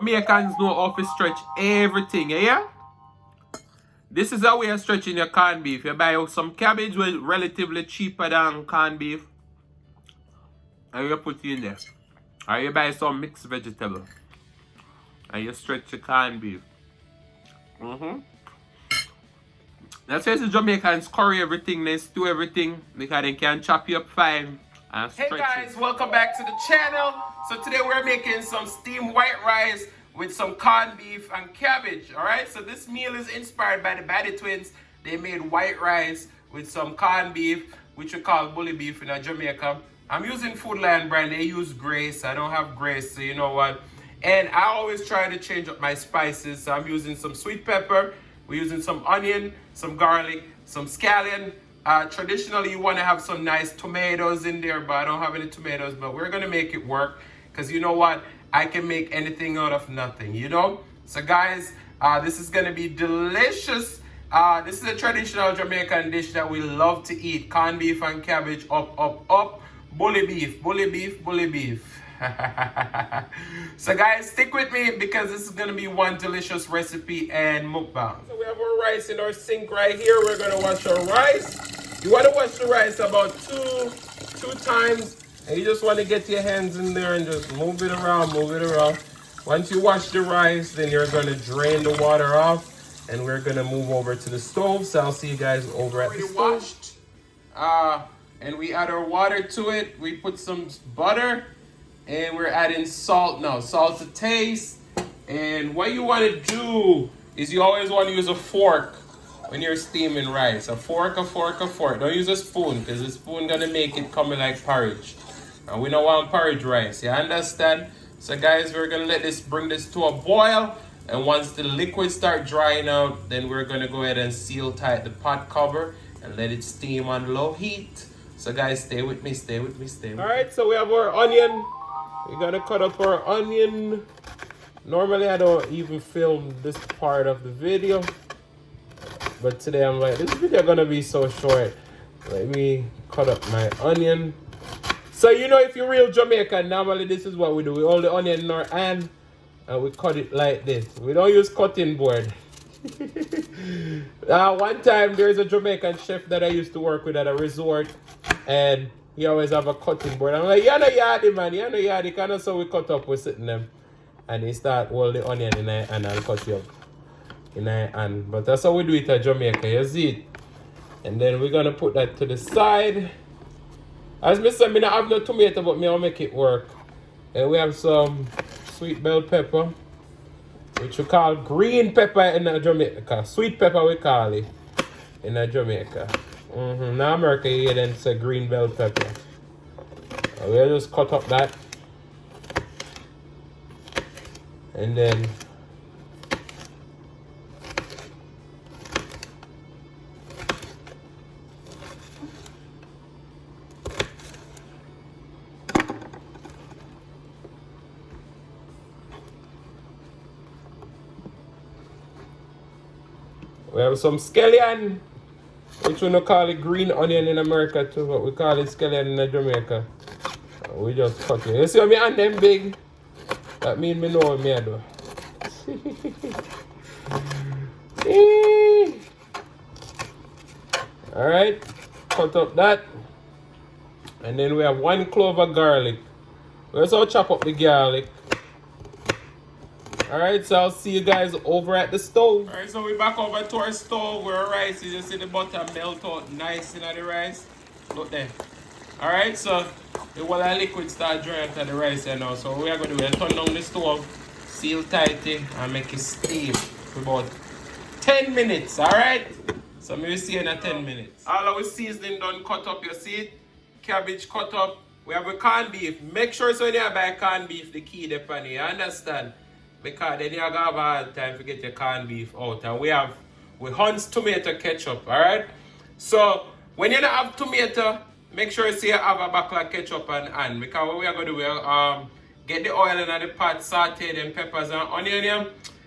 Jamaicans know how to stretch everything, yeah? This is how we are stretching your corned beef. You buy some cabbage with relatively cheaper than corned beef, and you put it in there. Or you buy some mixed vegetable, and you stretch your corned beef. That's why the Jamaicans curry everything, they stew everything, because they can chop you up fine and stretch it. Hey guys, welcome back to the channel. So today we're making some steamed white rice with some corned beef and cabbage, alright? So this meal is inspired by the Baddie Twinz. They made white rice with some corned beef, which we call bully beef in Jamaica. I'm using Food Lion brand, they use Grace. I don't have Grace, so you know what. And I always try to change up my spices. So I'm using some sweet pepper, we're using some onion, some garlic, some scallion. Traditionally, you want to have some nice tomatoes in there, but I don't have any tomatoes. But we're going to make it work because you know what? I can make anything out of nothing, you know? So guys, this is going to be delicious. This is a traditional Jamaican dish that we love to eat. Corned beef and cabbage, up, up, up. Bully beef, bully beef, bully beef. So guys, stick with me because this is going to be one delicious recipe and mukbang. So we have our rice in our sink right here. We're going to wash our rice. You want to wash the rice about two times. And you just want to get your hands in there and just move it around, move it around. Once you wash the rice, then you're going to drain the water off. And we're going to move over to the stove. So I'll see you guys over at the stove. And we add our water to it. We put some butter. And we're adding salt now. Salt to taste. And what you want to do is you always want to use a fork when you're steaming rice. A fork, a fork, a fork. Don't use a spoon because the spoon gonna make it come like porridge. And we don't want porridge rice. You understand? So guys, we're gonna bring this to a boil. And once the liquid start drying out, then we're gonna go ahead and seal tight the pot cover and let it steam on low heat. So guys, stay with me, stay with me, stay with me. Alright, so we have our onion. We're gonna cut up our onion. Normally I don't even film this part of the video, but today I'm like, this video gonna be so short. Let me cut up my onion. So you know, if you're real Jamaican, normally this is what we do. We hold the onion in our hand and we cut it like this. We don't use cutting board. One time there's a Jamaican chef that I used to work with at a resort, and he always have a cutting board. I'm like, you know yardy man, you know yardy. Kind of so we cut up, we're sitting them. And he start hold the onion in there and I'll cut you up in there. And but that's how we do it at Jamaica, you see it. And then we're gonna put that to the side. As I said, I don't have no tomato, but I'll make it work. And we have some sweet bell pepper, which we call green pepper in Jamaica. Sweet pepper we call it in Jamaica. Now America here then say green bell pepper. And we'll just cut up that. And then we have some scallion, which we don't call it green onion in America too, but we call it scallion in Jamaica. We just cut it. You see me hand them big? That means me know what me I do. Alright, cut up that. And then we have 1 clove of garlic. We also chop up the garlic. Alright, so I'll see you guys over at the stove. Alright, so we're back over to our stove where our rice is. You see the butter melt out nice in the rice. Look there. Alright, so the water liquid start drying to the rice here now. So what we are going to do is turn down the stove, seal tighty, and make it steam for about 10 minutes. Alright? So maybe see you in 10 minutes. All our seasoning done cut up, you see it? Cabbage cut up. We have a corned beef. Make sure so when you buy corned beef, the key depend on you understand? Because then you're going to have a hard time to get your corned beef out. And we Hunt's tomato ketchup, alright? So when you don't have tomato, make sure you see you have a bottle of ketchup and because what we are going to do, we'll get the oil in the pot, saute them peppers and onion,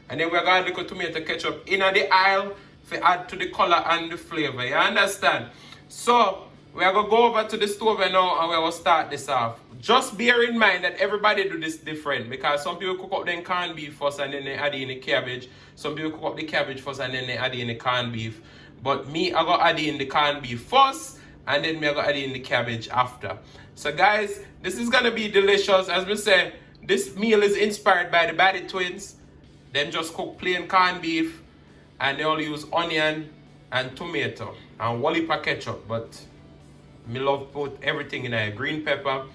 and then we're going to put tomato ketchup in the aisle to add to the color and the flavor. You understand? So We are going to go over to the stove now and we will start this off. Just bear in mind that everybody do this different because some people cook up the corned beef first and then they add in the cabbage. Some people cook up the cabbage first and then they add in the corned beef. But me, I go add in the corned beef first and then me I go add in the cabbage after. So guys, this is going to be delicious. As we say, this meal is inspired by the Baddie Twinz. Them just cook plain corned beef and they all use onion and tomato and one heap of ketchup. But me love put everything in there. Green pepper,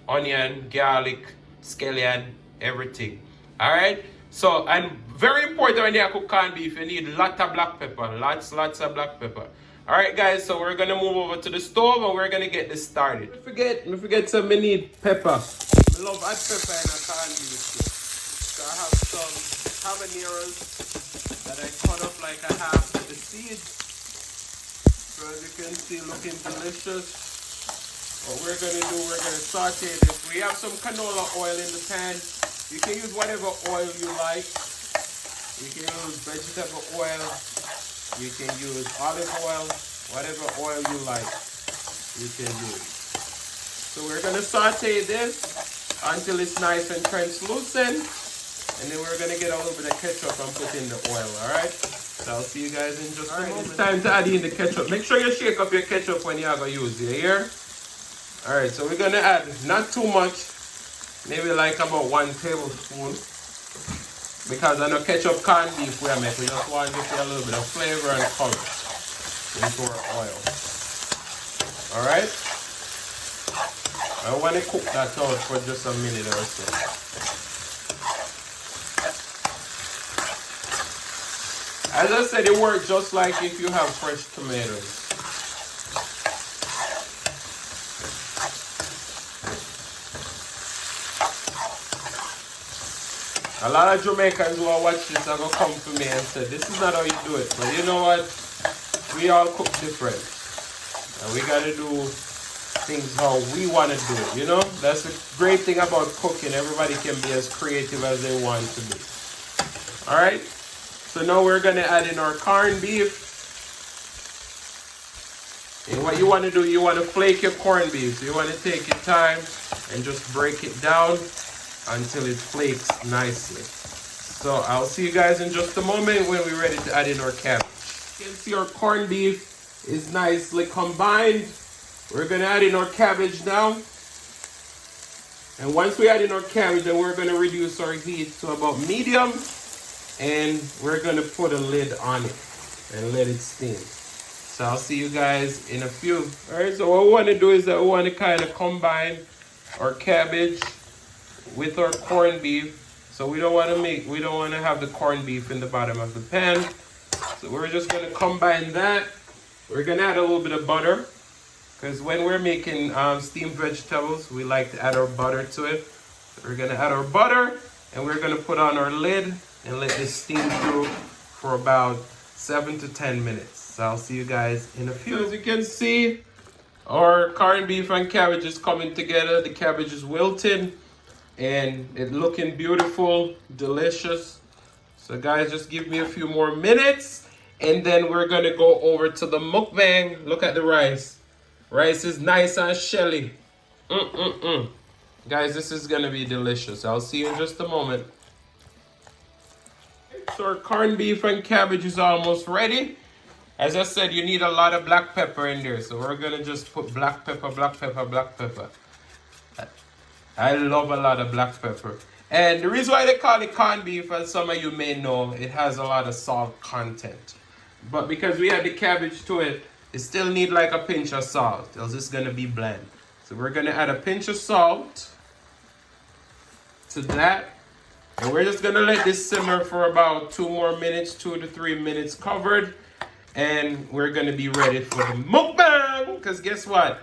onion, garlic, scallion, everything. Alright? So, and very important when you cook corned beef, you need lots of black pepper. Lots of black pepper. Alright guys, so we're gonna move over to the stove and we're gonna get this started. Don't forget some me need pepper. I love add pepper in a corned beef too. So I have some habaneros that I cut up like a half with the seeds. So as you can see, looking delicious. What we're going to do, we're going to saute this. We have some canola oil in the pan. You can use whatever oil you like. You can use vegetable oil. You can use olive oil. Whatever oil you like, you can use. So we're going to saute this until it's nice and translucent. And then we're going to get a little bit of ketchup and put in the oil, alright? So I'll see you guys in just a moment. It's time to add in the ketchup. Make sure you shake up your ketchup when you are going to use it, here. Alright, so we're going to add not too much, maybe like about 1 tablespoon. Because I know ketchup corned beef we are making. We just want to give it a little bit of flavor and color into our oil. Alright? I want to cook that out for just a minute or so. As I said, it works just like if you have fresh tomatoes. A lot of Jamaicans who are watching this are going to come to me and say, this is not how you do it. But you know what? We all cook different. And we got to do things how we want to do it, you know? That's the great thing about cooking. Everybody can be as creative as they want to be. Alright? So now we're going to add in our corned beef. And what you want to do, you want to flake your corned beef. So you want to take your time and just break it down until it flakes nicely. So I'll see you guys in just a moment when we're ready to add in our cabbage. You can see our corned beef is nicely combined. We're going to add in our cabbage now. And once we add in our cabbage, then we're going to reduce our heat to about medium. And we're going to put a lid on it and let it steam. So I'll see you guys in a few. Alright, so what we want to do is that we want to kind of combine our cabbage with our corned beef. So we don't want to have the corned beef in the bottom of the pan. So we're just going to combine that. We're going to add a little bit of butter. Because when we're making steamed vegetables, we like to add our butter to it. So we're going to add our butter and we're going to put on our lid and let this steam through for about 7 to 10 minutes. So I'll see you guys in a few. As you can see, our corned beef and cabbage is coming together. The cabbage is wilted and it's looking beautiful, delicious. So guys, just give me a few more minutes and then we're going to go over to the mukbang. Look at the rice. Rice is nice and shelly. Guys, this is going to be delicious. I'll see you in just a moment. So our corned beef and cabbage is almost ready. As I said, you need a lot of black pepper in there. So we're going to just put black pepper, black pepper, black pepper. I love a lot of black pepper. And the reason why they call it corned beef, as some of you may know, it has a lot of salt content. But because we add the cabbage to it, it still need like a pinch of salt, else it's going to be bland. So we're going to add a pinch of salt to that. And we're just going to let this simmer for about 2 more minutes, 2 to 3 minutes covered. And we're going to be ready for the mukbang. Because guess what?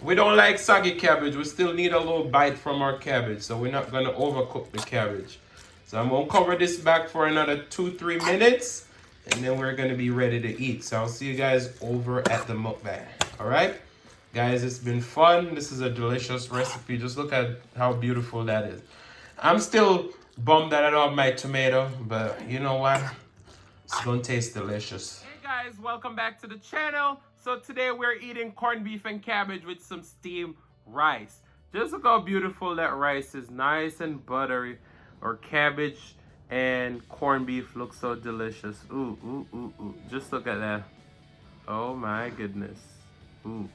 We don't like soggy cabbage. We still need a little bite from our cabbage. So we're not going to overcook the cabbage. So I'm going to cover this back for another 2-3 minutes. And then we're going to be ready to eat. So I'll see you guys over at the mukbang. Alright? Guys, it's been fun. This is a delicious recipe. Just look at how beautiful that is. I'm still bummed that I don't have my tomato. But you know what? It's going to taste delicious. Hey guys, welcome back to the channel. So today we're eating corned beef and cabbage with some steamed rice. Just look how beautiful that rice is, nice and buttery. Or cabbage and corned beef looks so delicious. Ooh, ooh, ooh, ooh. Just look at that. Oh my goodness. Ooh.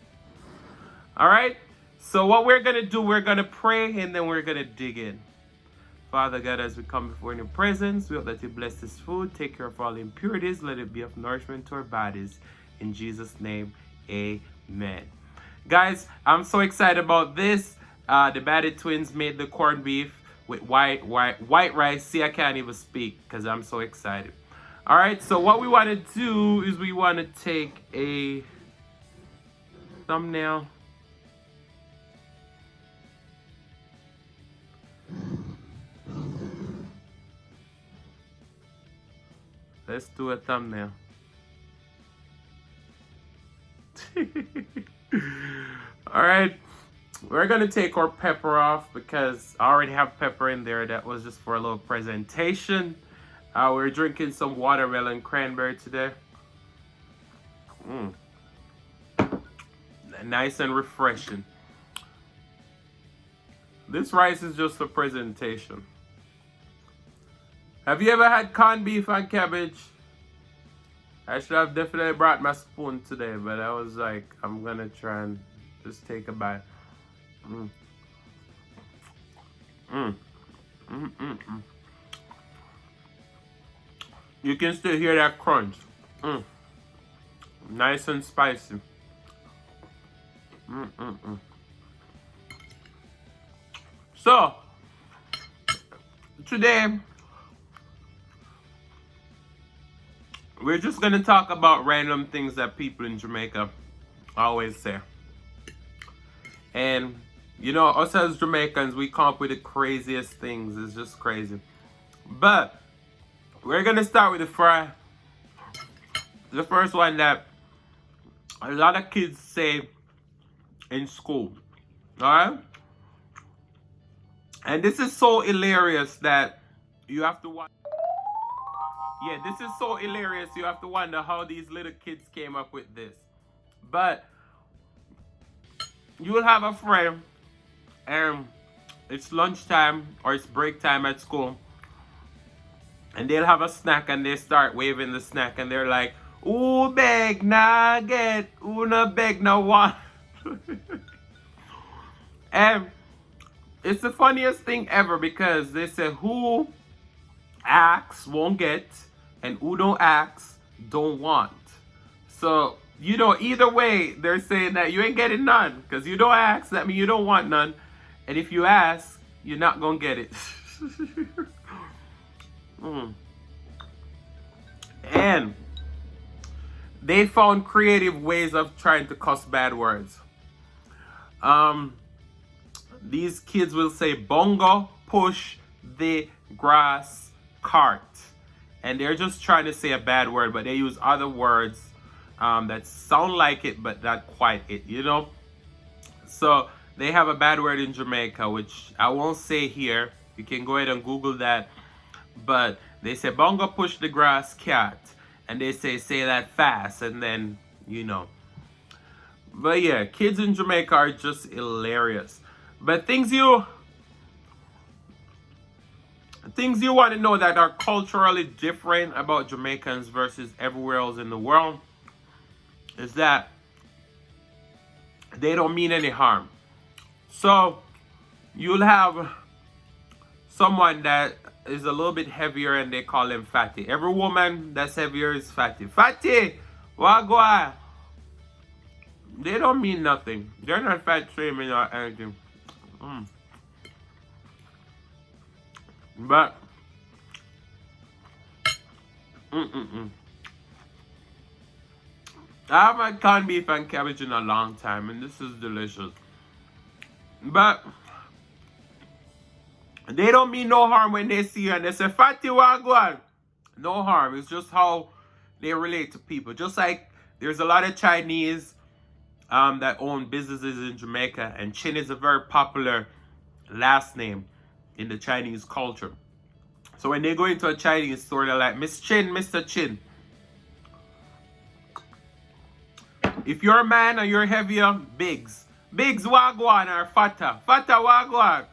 All right. So what we're going to do, we're going to pray and then we're going to dig in. Father God, as we come before your presence, we hope that you bless this food, take care of all impurities, let it be of nourishment to our bodies. In Jesus' name, amen. Guys, I'm so excited about this. The Baddie Twinz made the corned beef with white rice. See, I can't even speak because I'm so excited. All right, so what we want to do is we want to take a thumbnail. Let's do a thumbnail. All right, we're gonna take our pepper off because I already have pepper in there. That was just for a little presentation. We're drinking some watermelon cranberry today. Nice and refreshing. This rice is just a presentation. Have you ever had corned beef and cabbage? I should have definitely brought my spoon today, but I was like, I'm gonna try and just take a bite. You can still hear that crunch. Nice and spicy. So, today, we're just going to talk about random things that people in Jamaica always say. And, you know, us as Jamaicans, we come up with the craziest things. It's just crazy. But, we're going to start with the first one that a lot of kids say in school. Alright? And this is so hilarious that you have to watch. Yeah, this is so hilarious. You have to wonder how these little kids came up with this. But you will have a friend and it's lunchtime or it's break time at school. And they'll have a snack and they start waving the snack and they're like, ooh, beg, nah, get, ooh, no beg, no want. And it's the funniest thing ever because they say who asks won't get and who don't ask don't want. So, you know, either way, they're saying that you ain't getting none because you don't ask. That means you don't want none. And if you ask, you're not going to get it. And they found creative ways of trying to cuss bad words. These kids will say bongo push the grass cart, and they're just trying to say a bad word, but they use other words that sound like it but not quite it, you know. So they have a bad word in Jamaica which I won't say here. You can go ahead and Google that. But they say bongo push the grass cat, and they say that fast, and then, you know. But yeah, kids in Jamaica are just hilarious. But things you want to know that are culturally different about Jamaicans versus everywhere else in the world is that they don't mean any harm. So you'll have someone that is a little bit heavier and they call him fatty. Every woman that's heavier is fatty. Fatty, what go on? They don't mean nothing. They're not fat shaming or anything. But I haven't had corned beef and cabbage in a long time, and this is delicious. But they don't mean no harm when they see you and they say, Fatty, what go on? No harm. It's just how they relate to people. Just like there's a lot of Chinese that own businesses in Jamaica, and Chin is a very popular last name in the Chinese culture. So when they go into a Chinese store, they're like, Miss Chin, Mr. Chin. If you're a man and you're heavier, bigs. Bigs wagwan or fatter. Fatter wagwan.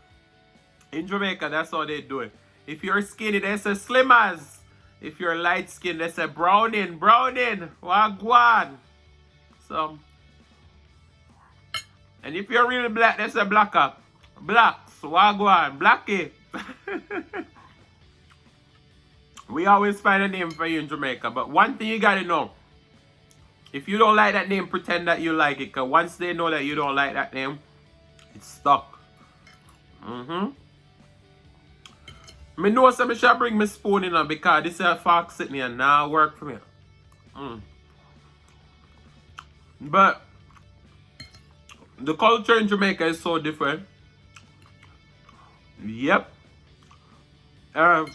In Jamaica, that's how they do it. If you're skinny, they say slimmers. If you're light skinned, they say browning. Browning. Wagwan. So. And if you're really black, they say blacker. Blacks. Wagwan. Blackie. We always find a name for you in Jamaica. But one thing you gotta know. If you don't like that name, pretend that you like it. Because once they know that you don't like that name, it's stuck. I know some should bring me spoon in because this is a fork sitting here and now work for me. But the culture in Jamaica is so different. Yep. As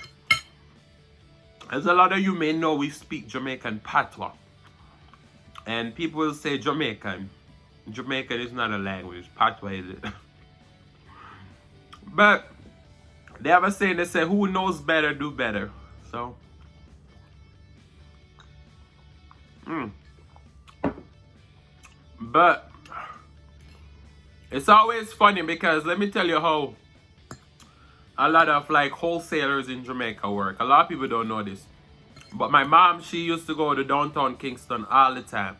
a lot of you may know, we speak Jamaican patois. And people will say Jamaican. Jamaican is not a language. Patois is it. But they have a saying, they say, who knows better, do better. So. But it's always funny because let me tell you how a lot of like wholesalers in Jamaica work. A lot of people don't know this. But my mom, she used to go to downtown Kingston all the time.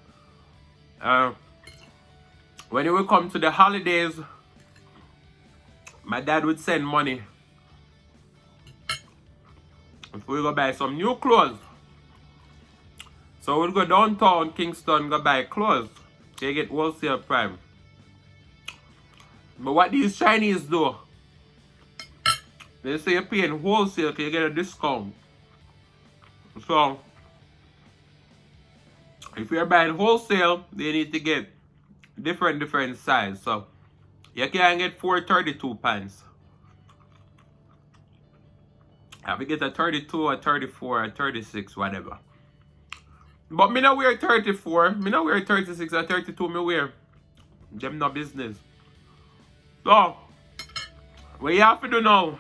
When it would come to the holidays, my dad would send money. If we go buy some new clothes. So we'd go downtown Kingston, go buy clothes. They get wholesale price. But what these Chinese do, they say you're paying wholesale, you get a discount. So, if you're buying wholesale, they need to get different size. So, you can get 432 pants. Have to get a 32, a 34, a 36, whatever. But me not wear 34, me not wear 36 or 32, me wear. Them no business. So, what you have to do now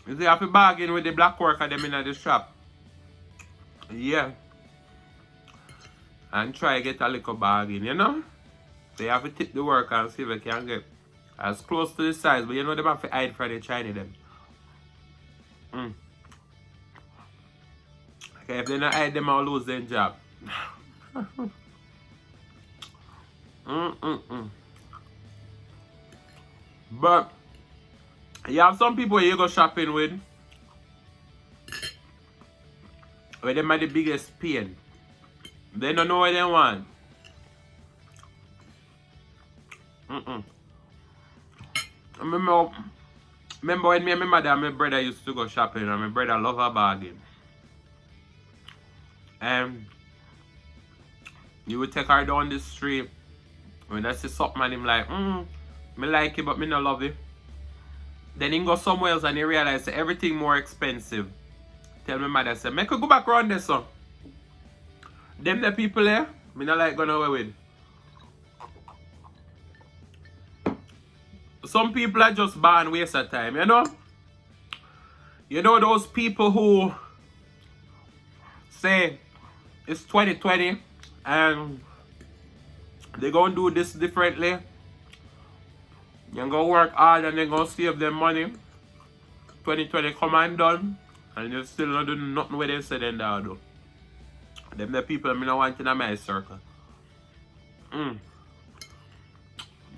is you have to bargain with the black worker them in the shop. Yeah. And try to get a little bargain, you know? So you have to tip the worker and see if you can get as close to the size, but you know them have to hide from the Chinese them. Okay, if they not hide them, I'll lose their job. But you have some people you go shopping with where them are the biggest pain. They don't know what they want. Remember when me and my mother and my brother used to go shopping and my brother love a bargain. And you would take her down the street when I see something and him like, me like it but me not love it. Then he go somewhere else and he realize everything more expensive. Tell my mother, say, make her go back around there, son. Them the people there, me not like going away with. Some people are just born waste of time, you know? You know those people who say it's 2020 and they're going to do this differently. You're going to work hard and they're going to save them money. 2020 come and done. And you still not doing nothing where they say then they'll do. Them the people I don't want in my circle.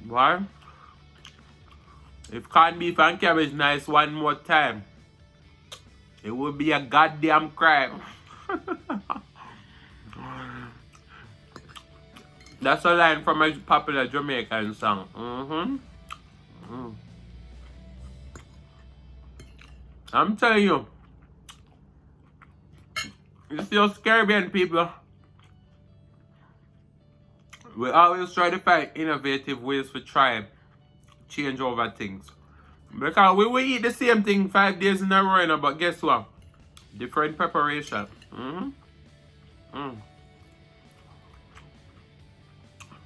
Why? If corned beef and cabbage nice one more time, it would be a goddamn crime. That's a line from a popular Jamaican song. I'm telling you, it's those Caribbean people. We always try to find innovative ways to try change over things. Because we will eat the same thing 5 days in a row, you know, but guess what? Different preparation.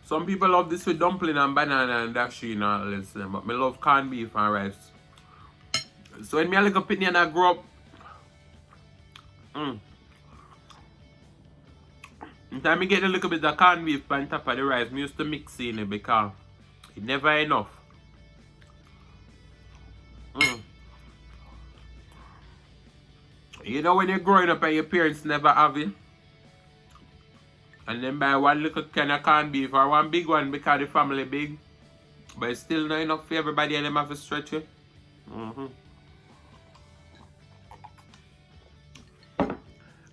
Some people love this with dumpling and banana and dashi and all this, but me love corned beef and rice. So when me a little pitney and I grow up, Sometimes I get a little bit of corned beef on top of the rice. I used to mix in it because it's never enough. You know when you're growing up and your parents never have it, and then buy one little can of corned beef or one big one because the family big, but it's still not enough for everybody and them have to stretch it.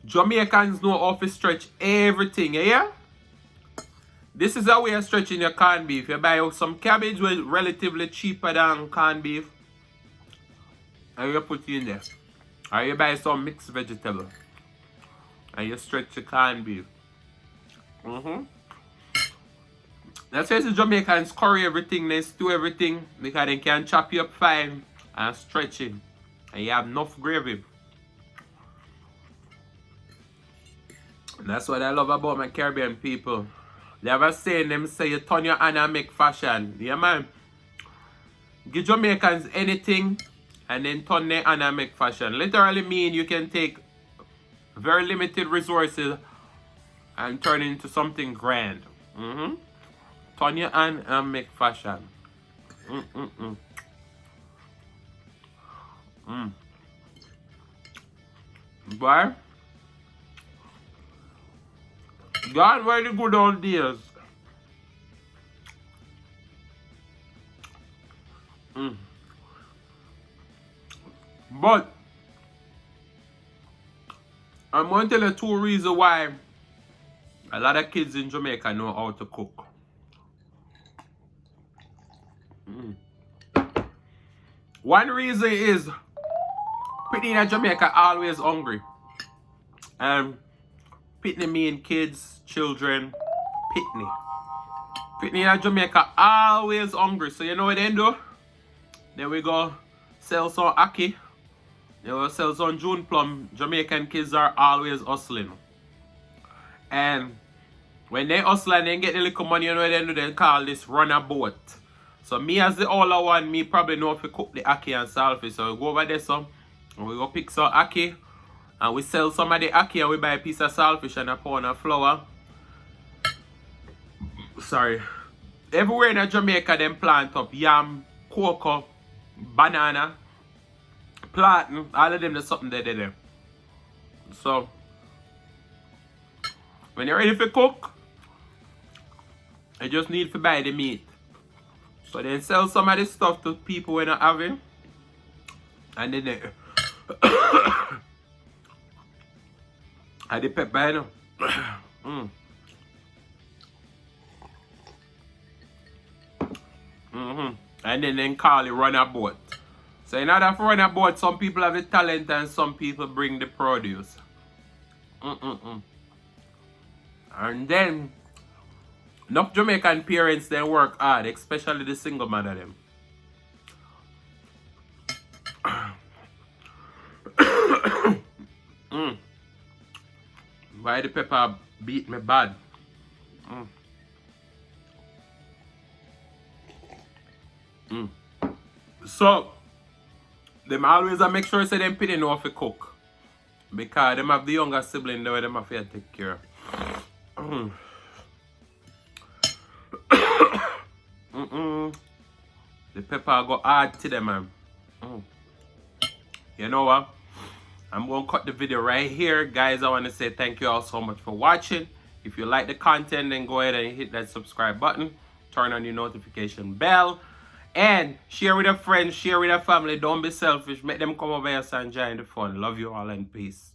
Jamaicans know how to stretch everything, yeah? This is a way of stretching your corned beef. You buy some cabbage which is relatively cheaper than corned beef, and you put it in there. Or you buy some mixed vegetable and you stretch your corned beef. That's why the Jamaicans curry everything, they stew everything because they can chop you up fine and stretch it. And you have enough gravy. And that's what I love about my Caribbean people. They have a saying, them say you turn your hand and make fashion. Yeah, man. Give Jamaicans anything and then turn their hand and make fashion. Literally mean you can take very limited resources and turn it into something grand. Turn your hand and make fashion. Boy, God, where the good old days. But I'm going to tell you 2 reasons why a lot of kids in Jamaica know how to cook. One reason is people in Jamaica always hungry. Pitney mean kids, children, pitney. Pitney in Jamaica always hungry. So you know what they do? Then we go sell some ackee. They will sell some June plum. Jamaican kids are always hustling. And when they hustle and they get the little money, you know what they do? They call this run a boat. So me as the older one, me probably know if we cook the ackee and saltfish. So we go over there some, and we go pick some ackee. And we sell some of the ackee and we buy a piece of saltfish and a pound of flour. Sorry. Everywhere in Jamaica, them plant up yam, cocoa, banana, plantain, all of them, there's something there. So, when you're ready to cook, you just need to buy the meat. So then sell some of this stuff to people when they have it. And then they and the pepper, you know. And then call it run a boat. So in order for run a boat, some people have the talent and some people bring the produce. And then enough Jamaican parents then work hard, especially the single mother them. Why the pepper beat me bad? So them always make sure say them pitney know how to cook. Because them have the younger sibling there them have to take care of. The pepper go hard to them, man. You know what? I'm going to cut the video right here. Guys, I want to say thank you all so much for watching. If you like the content, then go ahead and hit that subscribe button. Turn on your notification bell. And share with a friend, share with a family. Don't be selfish. Make them come over here and join the fun. Love you all and peace.